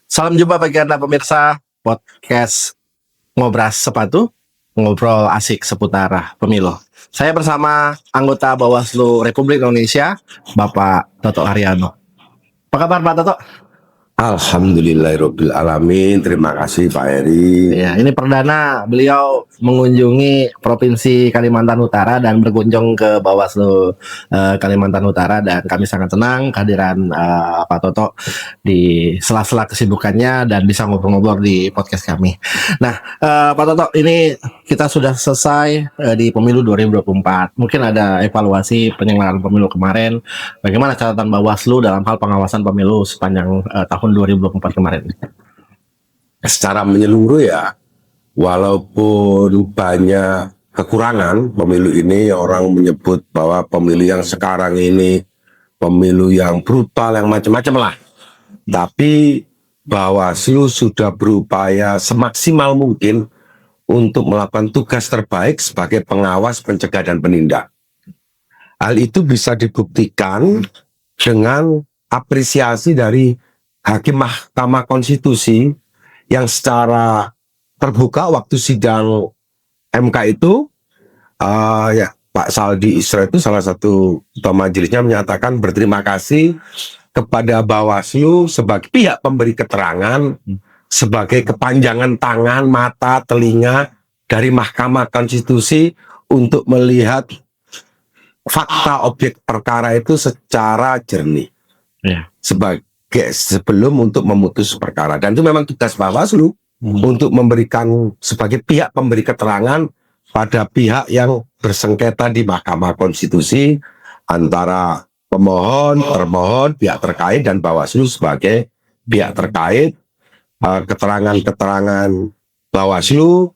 Salam jumpa bagi Anda pemirsa podcast Ngobras Sepatu, ngobrol asik seputar pemilu. Saya bersama anggota Bawaslu Republik Indonesia, Bapak Toto Haryono. Apa kabar Pak Toto? Alhamdulillahirabbil alamin. Terima kasih Pak Heri. Ya, ini perdana beliau mengunjungi Provinsi Kalimantan Utara dan berkunjung ke Bawaslu Kalimantan Utara, dan kami sangat senang kehadiran Pak Toto di sela-sela kesibukannya dan bisa ngobrol-ngobrol di podcast kami. Nah, Pak Toto, ini kita sudah selesai di pemilu 2024. Mungkin ada evaluasi penyelenggaraan pemilu kemarin. Bagaimana catatan Bawaslu dalam hal pengawasan pemilu sepanjang tahun 2024 kemarin? Secara menyeluruh ya, walaupun banyak kekurangan pemilu ini, orang menyebut bahwa pemilu yang sekarang ini pemilu yang brutal, yang macam-macam lah. Tapi Bawaslu sudah berupaya semaksimal mungkin untuk melakukan tugas terbaik sebagai pengawas, pencegah, dan penindak. Hal itu bisa dibuktikan dengan apresiasi dari Hakim Mahkamah Konstitusi yang secara terbuka waktu sidang MK itu, ya Pak Saldi Isra itu salah satu ketua majelisnya menyatakan berterima kasih kepada Bawaslu sebagai pihak pemberi keterangan, sebagai kepanjangan tangan, mata, telinga dari Mahkamah Konstitusi untuk melihat fakta objek perkara itu secara jernih. Ya. Sebelum untuk memutus perkara, dan itu memang tugas Bawaslu untuk memberikan sebagai pihak pemberi keterangan pada pihak yang bersengketa di Mahkamah Konstitusi antara pemohon, termohon, pihak terkait, dan Bawaslu sebagai pihak terkait. Keterangan-keterangan Bawaslu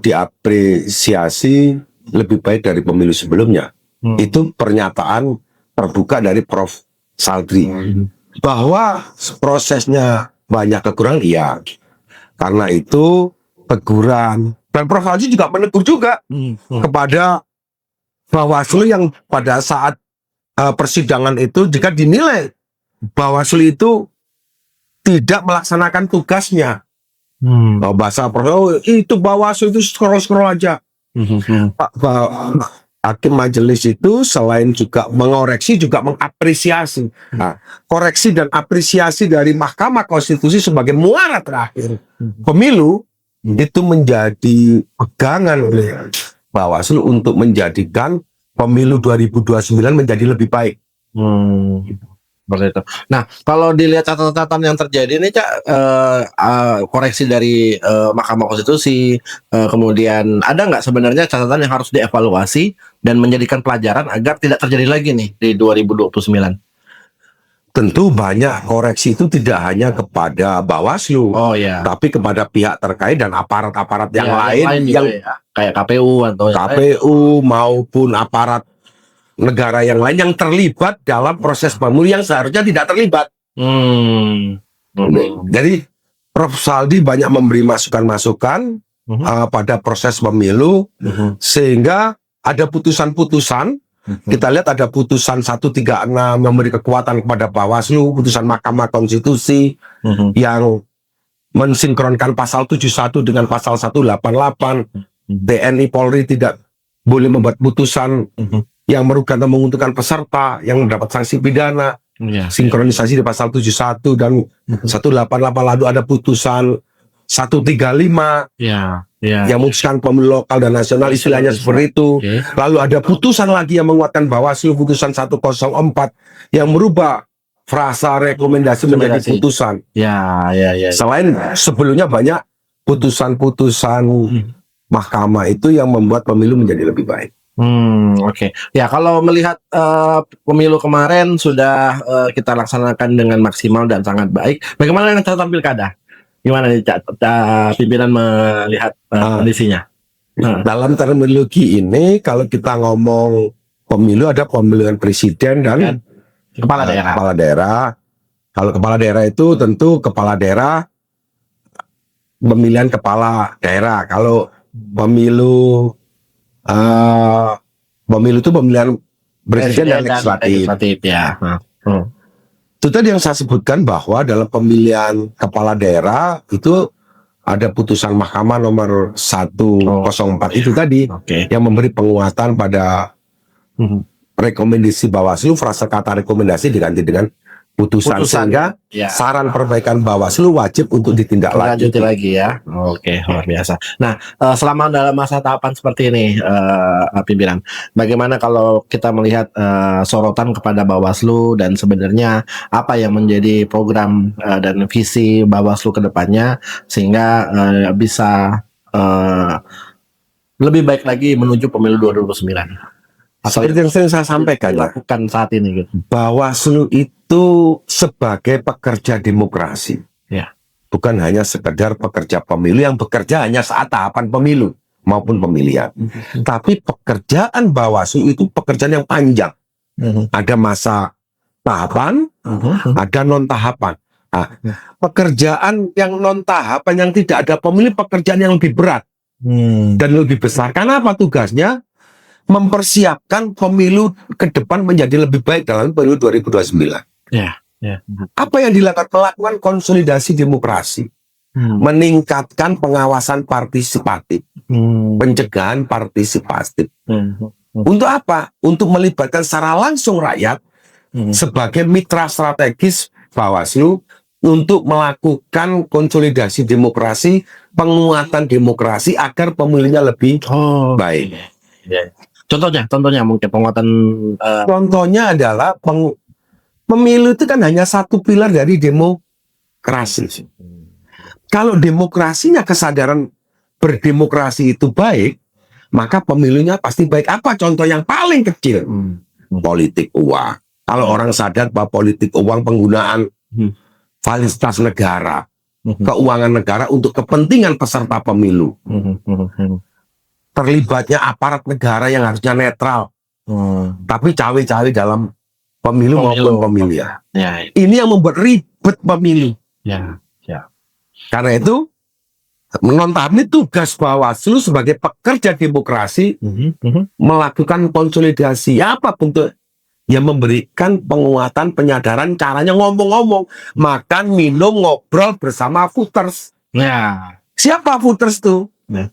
diapresiasi lebih baik dari pemilu sebelumnya. Itu pernyataan terbuka dari Prof. Saldri. Bahwa prosesnya banyak kekurangan, iya. Karena itu teguran, dan Prof. Saldri juga menegur juga kepada Bawaslu yang pada saat persidangan itu, jika dinilai Bawaslu itu tidak melaksanakan tugasnya. Bahasa Prof. Itu Bawaslu itu scroll aja. Hakim majelis itu selain juga mengoreksi, juga mengapresiasi. Nah, koreksi dan apresiasi dari Mahkamah Konstitusi sebagai muara terakhir pemilu itu menjadi pegangan oleh Bawaslu untuk menjadikan pemilu 2029 menjadi lebih baik. Seperti itu. Nah, kalau dilihat catatan-catatan yang terjadi ini, Cak, koreksi dari Mahkamah Konstitusi, kemudian ada nggak sebenarnya catatan yang harus dievaluasi dan menjadikan pelajaran agar tidak terjadi lagi nih di 2029? Tentu banyak koreksi itu tidak hanya kepada Bawaslu, tapi kepada pihak terkait dan aparat-aparat yang lain yang kayak KPU atau maupun aparat negara yang lain yang terlibat dalam proses pemilu yang seharusnya tidak terlibat. Jadi Prof. Saldi banyak memberi masukan-masukan pada proses pemilu, sehingga ada putusan-putusan. Kita lihat ada putusan 136 memberi kekuatan kepada Bawaslu, putusan Mahkamah Konstitusi yang mensinkronkan pasal 71 dengan pasal 188. TNI Polri tidak boleh membuat putusan yang merugikan atau menguntungkan peserta yang mendapat sanksi pidana, sinkronisasi di pasal 71 dan 188. Lalu ada putusan 135 yang memutuskan pemilu lokal dan nasional, istilahnya seperti itu. Lalu ada putusan lagi yang menguatkan Bawaslu, putusan 104 yang merubah frasa rekomendasi menjadi putusan. Selain sebelumnya banyak putusan-putusan mahkamah itu yang membuat pemilu menjadi lebih baik. Ya, kalau melihat pemilu kemarin sudah kita laksanakan dengan maksimal dan sangat baik. Bagaimana dengan catatan pilkada? Gimana nih pimpinan melihat kondisinya? Dalam terminologi ini, kalau kita ngomong pemilu, ada pemilihan presiden dan kepala daerah. Kalau kepala daerah itu tentu kepala daerah, pemilihan kepala daerah. Kalau pemilu itu pemilihan presiden dan legislatif. Itu tadi yang saya sebutkan bahwa dalam pemilihan kepala daerah itu ada putusan Mahkamah nomor 104 itu tadi Oke. yang memberi penguatan pada rekomendasi Bawaslu, frasa kata rekomendasi diganti dengan putusan, sehingga ya. saran perbaikan Bawaslu wajib untuk Lanjuti ditindaklanjuti. lagi ya. Oke, luar biasa. Nah, selama dalam masa tahapan seperti ini, pimpinan, bagaimana kalau kita melihat sorotan kepada Bawaslu dan sebenarnya apa yang menjadi program dan visi Bawaslu ke depannya sehingga bisa lebih baik lagi menuju pemilu 2029. Seperti yang sering saya sampaikan, Dilakukan saat ini gitu. Bawaslu itu sebagai pekerja demokrasi. Ya. Bukan hanya sekedar pekerja pemilu yang bekerja hanya saat tahapan pemilu maupun pemilihan. Tapi pekerjaan Bawaslu itu pekerjaan yang panjang. Ada masa tahapan, ada non tahapan. Nah, pekerjaan yang non tahapan yang tidak ada pemilu, pekerjaan yang lebih berat dan lebih besar. Karena apa tugasnya? Mempersiapkan pemilu ke depan menjadi lebih baik dalam pemilu 2029. Ya. Apa yang dilakukan? Melakukan konsolidasi demokrasi, meningkatkan pengawasan partisipatif, pencegahan partisipatif. Untuk apa? Untuk melibatkan secara langsung rakyat sebagai mitra strategis Bawaslu untuk melakukan konsolidasi demokrasi, penguatan demokrasi agar pemilunya lebih baik. Ya. Contohnya mungkin penguatan Contohnya adalah pemilu itu kan hanya satu pilar dari demokrasi. Kalau demokrasinya, kesadaran berdemokrasi itu baik, maka pemilunya pasti baik. Apa contoh yang paling kecil? Politik uang. Kalau orang sadar bahwa politik uang, penggunaan fasilitas negara, keuangan negara untuk kepentingan peserta pemilu, terlibatnya aparat negara yang harusnya netral, tapi cawe-cawe dalam pemilu maupun pemilihan. Ya. Ini yang membuat ribet pemilu. Ya. Karena itu, menonton tugas Bawaslu sebagai pekerja demokrasi melakukan konsolidasi. Apa bentuk? Ya memberikan penguatan, penyadaran, caranya ngomong-ngomong, makan, minum, ngobrol bersama voters. Ya. Siapa voters itu? Ya.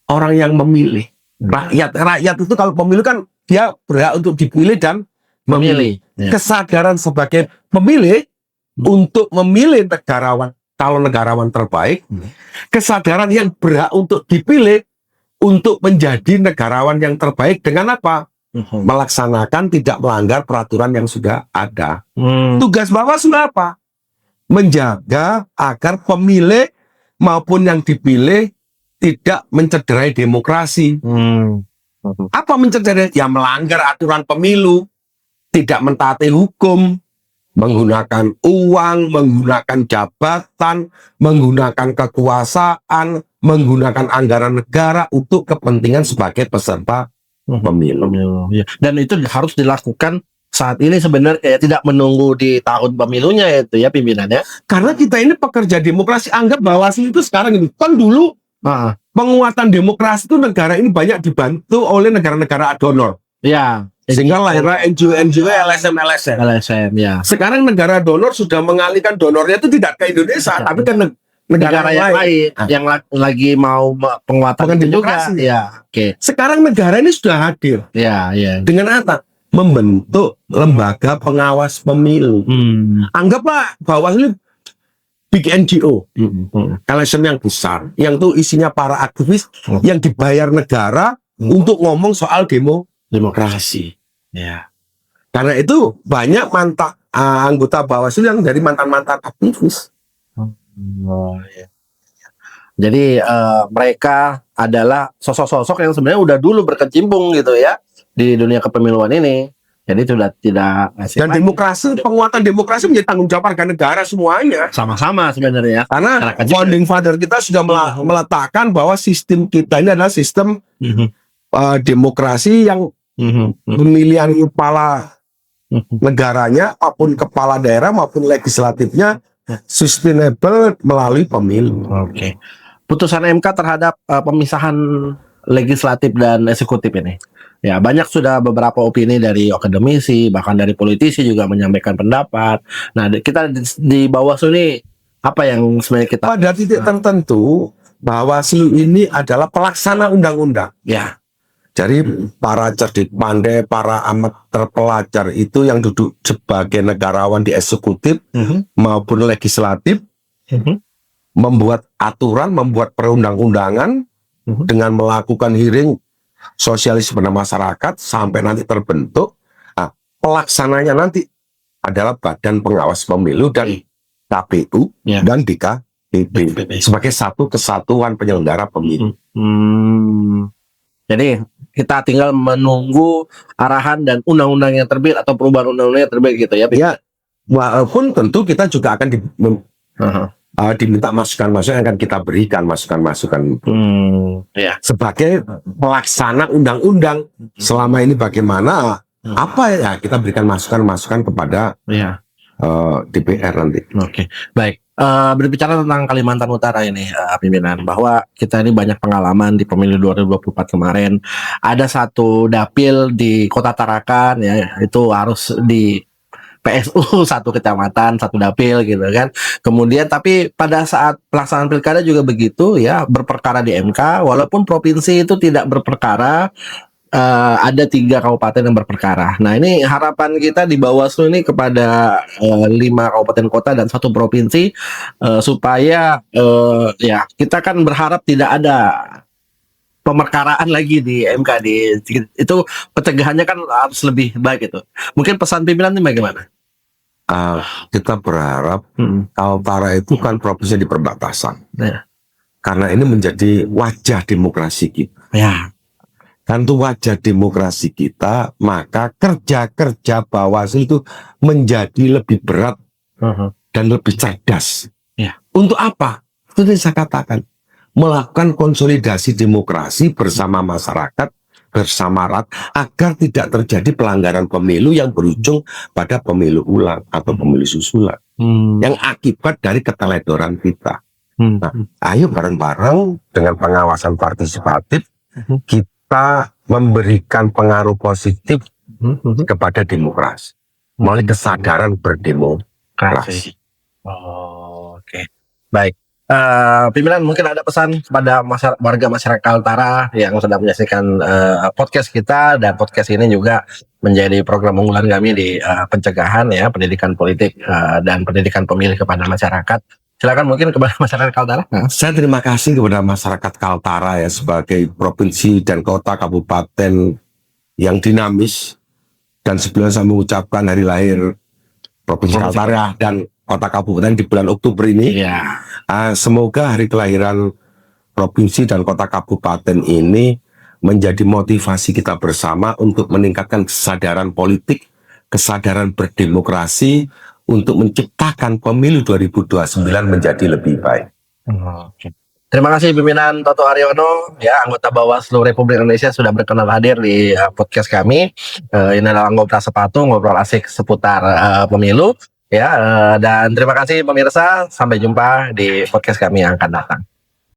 Orang yang memilih. Rakyat itu kalau pemilu kan dia berhak untuk dipilih dan memilih. Ya. Kesadaran sebagai pemilih untuk memilih negarawan, kalau negarawan terbaik, kesadaran yang berhak untuk dipilih untuk menjadi negarawan yang terbaik dengan apa? Melaksanakan, tidak melanggar peraturan yang sudah ada. Tugas Bawaslu apa? Menjaga agar pemilih maupun yang dipilih tidak mencederai demokrasi. Apa mencederai? Ya melanggar aturan pemilu, tidak mentaati hukum, menggunakan uang, menggunakan jabatan, menggunakan kekuasaan, menggunakan anggaran negara untuk kepentingan sebagai peserta pemilu. Ya. Dan itu harus dilakukan saat ini sebenarnya, tidak menunggu di tahun pemilunya itu ya pimpinannya. Karena kita ini pekerja demokrasi, anggap Bawaslu itu sekarang ini kan dulu penguatan demokrasi itu negara ini banyak dibantu oleh negara-negara donor. Ya. Sehingga lahirlah NGO, LSM. Ya. Sekarang negara donor sudah mengalihkan donornya itu tidak ke Indonesia, tapi ke negara yang lain. Yang lagi mau penguatan itu juga. Ya. Oke. Sekarang negara ini sudah hadir. Ya. Dengan apa? Membentuk lembaga pengawas pemilu. Anggaplah Bawaslu big NGO, LSM yang besar, yang tuh isinya para aktivis yang dibayar negara untuk ngomong soal demokrasi. Ya. Karena itu banyak mantan anggota Bawaslu yang dari mantan-mantan aktivis. Ya. Jadi mereka adalah sosok-sosok yang sebenarnya udah dulu berkecimpung gitu ya di dunia kepemiluan ini. Jadi sudah tidak dan demokrasi, penguatan demokrasi menjadi tanggung jawab warga negara semuanya. Sama-sama sebenarnya. Karena founding father kita sudah meletakkan bahwa sistem kita ini adalah sistem demokrasi yang pemilihan kepala negaranya maupun kepala daerah maupun legislatifnya sustainable melalui pemilu. Oke. Putusan MK terhadap pemisahan legislatif dan eksekutif ini. Ya, banyak sudah beberapa opini dari akademisi, bahkan dari politisi juga menyampaikan pendapat. Nah, kita di Bawaslu ini apa yang sebenarnya kita Pada titik tertentu Bawaslu ini adalah pelaksana undang-undang. ya. Jadi para cerdik pandai, para amat terpelajar itu yang duduk sebagai negarawan di eksekutif maupun legislatif membuat aturan, membuat perundang-undangan dengan melakukan hearing sosialisasi pada masyarakat sampai nanti terbentuk. Nah, pelaksananya nanti adalah Badan Pengawas Pemilu dan KPU Ya. dan DKPP sebagai satu kesatuan penyelenggara pemilu. Jadi kita tinggal menunggu arahan dan undang-undang yang terbit atau perubahan undang-undang yang terbit gitu ya. Ya, walaupun tentu kita juga akan diminta masukan-masukan yang akan kita berikan masukan-masukan Ya. sebagai pelaksana undang-undang. Selama ini bagaimana? Apa ya kita berikan masukan-masukan kepada Ya. DPR nanti. Oke, baik. Berbicara tentang Kalimantan Utara ini, pimpinan, bahwa kita ini banyak pengalaman di pemilu 2024 kemarin. Ada satu dapil di Kota Tarakan, ya, itu harus di PSU satu kecamatan, satu dapil gitu kan. Kemudian tapi pada saat pelaksanaan pilkada juga begitu ya, berperkara di MK, walaupun provinsi itu tidak berperkara. Ada 3 kabupaten yang berperkara. Nah, ini harapan kita di Bawaslu ini kepada 5 kabupaten kota dan 1 provinsi supaya ya kita kan berharap tidak ada pemerkaraan lagi di MK itu pencegahannya kan harus lebih baik itu. Mungkin pesan pimpinan ini bagaimana? Kita berharap Kaltara itu kan provinsi di perbatasan. Ya. Karena ini menjadi wajah demokrasi kita. Ya. Kan itu wajah demokrasi kita, maka kerja-kerja Bawaslu itu menjadi lebih berat dan lebih cerdas. Ya. Untuk apa? Itu yang saya katakan, melakukan konsolidasi demokrasi bersama masyarakat, bersama rakyat, agar tidak terjadi pelanggaran pemilu yang berujung pada pemilu ulang atau pemilu susulan, yang akibat dari keteledoran kita. Nah, ayo bareng-bareng dengan pengawasan partisipatif, kita memberikan pengaruh positif kepada demokrasi melalui kesadaran berdemokrasi. Oke. Baik. Pimpinan mungkin ada pesan kepada warga masyarakat Kaltara yang sedang menyaksikan podcast kita, dan podcast ini juga menjadi program unggulan kami di pencegahan ya, pendidikan politik dan pendidikan pemilih kepada masyarakat. Silakan mungkin kepada masyarakat Kaltara. Saya terima kasih kepada masyarakat Kaltara ya, sebagai provinsi dan kota kabupaten yang dinamis, dan sebelumnya saya mengucapkan hari lahir Provinsi Kaltara dan kota kabupaten di bulan Oktober ini. Ya. Semoga hari kelahiran provinsi dan kota kabupaten ini menjadi motivasi kita bersama untuk meningkatkan kesadaran politik, kesadaran berdemokrasi, untuk menciptakan pemilu 2029 menjadi lebih baik. Oke. Terima kasih pimpinan Toto Haryono, ya, anggota Bawaslu Republik Indonesia, sudah berkenan hadir di podcast kami. Ini adalah ngobrol sepatu, ngobrol asik seputar pemilu, ya. Dan terima kasih pemirsa, sampai jumpa di podcast kami yang akan datang.